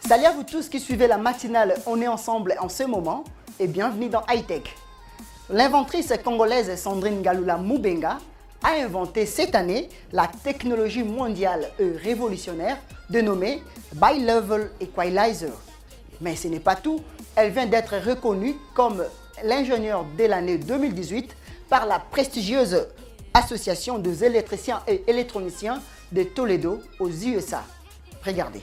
Salut à vous tous qui suivez la matinale On est ensemble en ce moment et bienvenue dans High Tech. L'inventrice congolaise Sandrine Galula Mubenga a inventé cette année la technologie mondiale et révolutionnaire dénommée Bi-Level Equalizer. Mais ce n'est pas tout, elle vient d'être reconnue comme l'ingénieur de l'année 2018 par la prestigieuse Association des électriciens et électroniciens de Toledo aux USA. Regardez.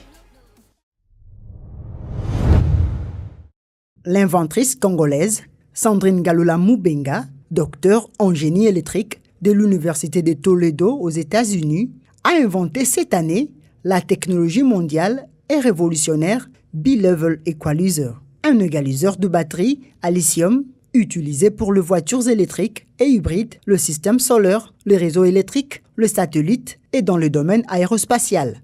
L'inventrice congolaise Sandrine Galula Mubenga, docteur en génie électrique de l'Université de Toledo aux États-Unis, a inventé cette année la technologie mondiale et révolutionnaire Bi-Level Equalizer, un égaliseur de batterie à lithium utilisé pour les voitures électriques et hybrides, le système solaire, le réseau électrique, le satellite et dans le domaine aérospatial.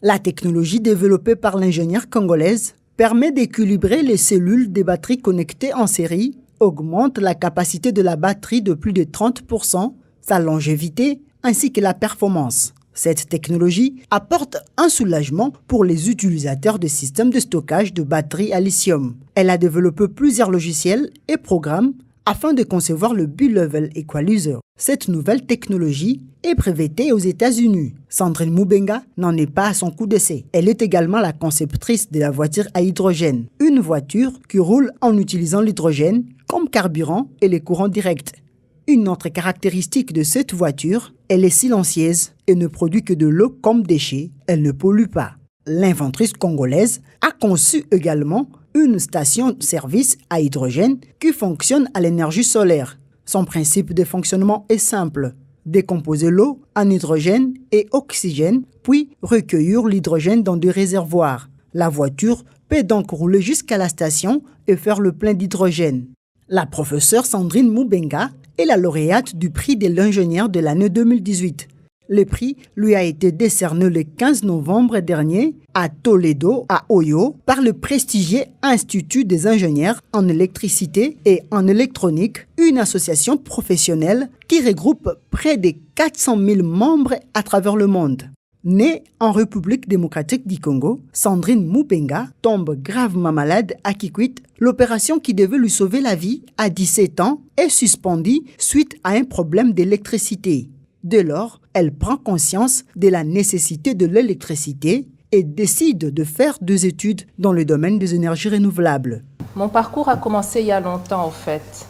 La technologie développée par l'ingénieure congolaise permet d'équilibrer les cellules des batteries connectées en série, augmente la capacité de la batterie de plus de 30%, sa longévité ainsi que la performance. Cette technologie apporte un soulagement pour les utilisateurs de systèmes de stockage de batteries à lithium. Elle a développé plusieurs logiciels et programmes afin de concevoir le Bi-Level Equalizer. Cette nouvelle technologie est brevetée aux États-Unis. Sandrine Mubenga n'en est pas à son coup d'essai. Elle est également la conceptrice de la voiture à hydrogène, une voiture qui roule en utilisant l'hydrogène comme carburant et les courants directs. Une autre caractéristique de cette voiture, elle est silencieuse et ne produit que de l'eau comme déchet. Elle ne pollue pas. L'inventrice congolaise a conçu également une station-service à hydrogène qui fonctionne à l'énergie solaire. Son principe de fonctionnement est simple. Décomposer l'eau en hydrogène et oxygène, puis recueillir l'hydrogène dans des réservoirs. La voiture peut donc rouler jusqu'à la station et faire le plein d'hydrogène. La professeure Sandrine Mubenga est la lauréate du prix de l'ingénieur de l'année 2018. Le prix lui a été décerné le 15 novembre dernier à Toledo, à Ohio, par le prestigieux Institut des ingénieurs en électricité et en électronique, une association professionnelle qui regroupe près de 400 000 membres à travers le monde. Née en République démocratique du Congo, Sandrine Mubenga tombe gravement malade à Kikwit. L'opération qui devait lui sauver la vie à 17 ans est suspendue suite à un problème d'électricité. Dès lors, elle prend conscience de la nécessité de l'électricité et décide de faire des études dans le domaine des énergies renouvelables. Mon parcours a commencé il y a longtemps en fait.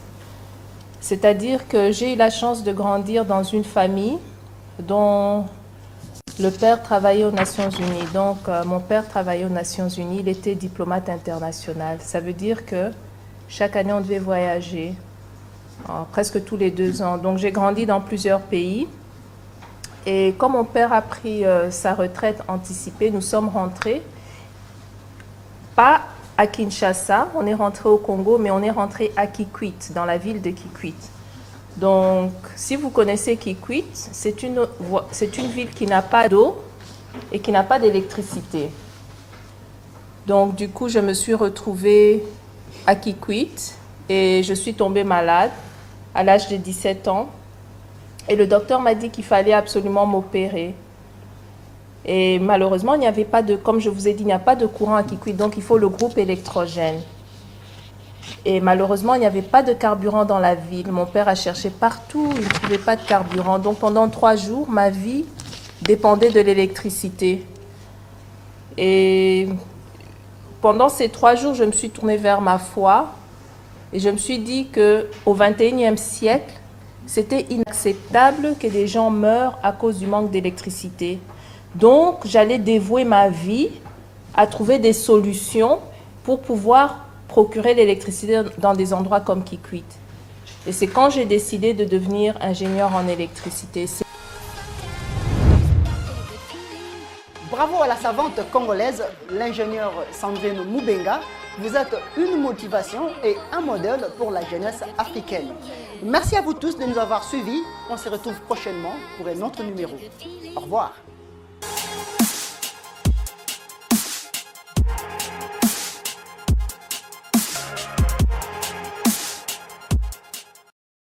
C'est-à-dire que j'ai eu la chance de grandir dans une famille dont le père travaillait aux Nations Unies. Donc mon père travaillait aux Nations Unies, il était diplomate international. Ça veut dire que chaque année on devait voyager, presque tous les 2 ans. Donc j'ai grandi dans plusieurs pays. Et quand mon père a pris sa retraite anticipée, nous sommes rentrés, pas à Kinshasa, on est rentré au Congo, mais on est rentré à Kikwit, dans la ville de Kikwit. Donc, si vous connaissez Kikwit, c'est une ville qui n'a pas d'eau et qui n'a pas d'électricité. Donc, du coup, je me suis retrouvée à Kikwit et je suis tombée malade à l'âge de 17 ans. Et le docteur m'a dit qu'il fallait absolument m'opérer. Et malheureusement, il n'y avait pas de, comme je vous ai dit, il n'y a pas de courant à Kikwit, donc il faut le groupe électrogène. Et malheureusement, il n'y avait pas de carburant dans la ville. Mon père a cherché partout, il ne trouvait pas de carburant. Donc pendant 3 jours, ma vie dépendait de l'électricité. Et pendant ces 3 jours, je me suis tournée vers ma foi et je me suis dit qu'au XXIe siècle, c'était inacceptable que des gens meurent à cause du manque d'électricité. Donc, j'allais dévouer ma vie à trouver des solutions pour pouvoir procurer l'électricité dans des endroits comme Kikwit. Et c'est quand j'ai décidé de devenir ingénieur en électricité. Bravo à la savante congolaise, l'ingénieure Sandrine Mubenga. Vous êtes une motivation et un modèle pour la jeunesse africaine. Merci à vous tous de nous avoir suivis. On se retrouve prochainement pour un autre numéro. Au revoir.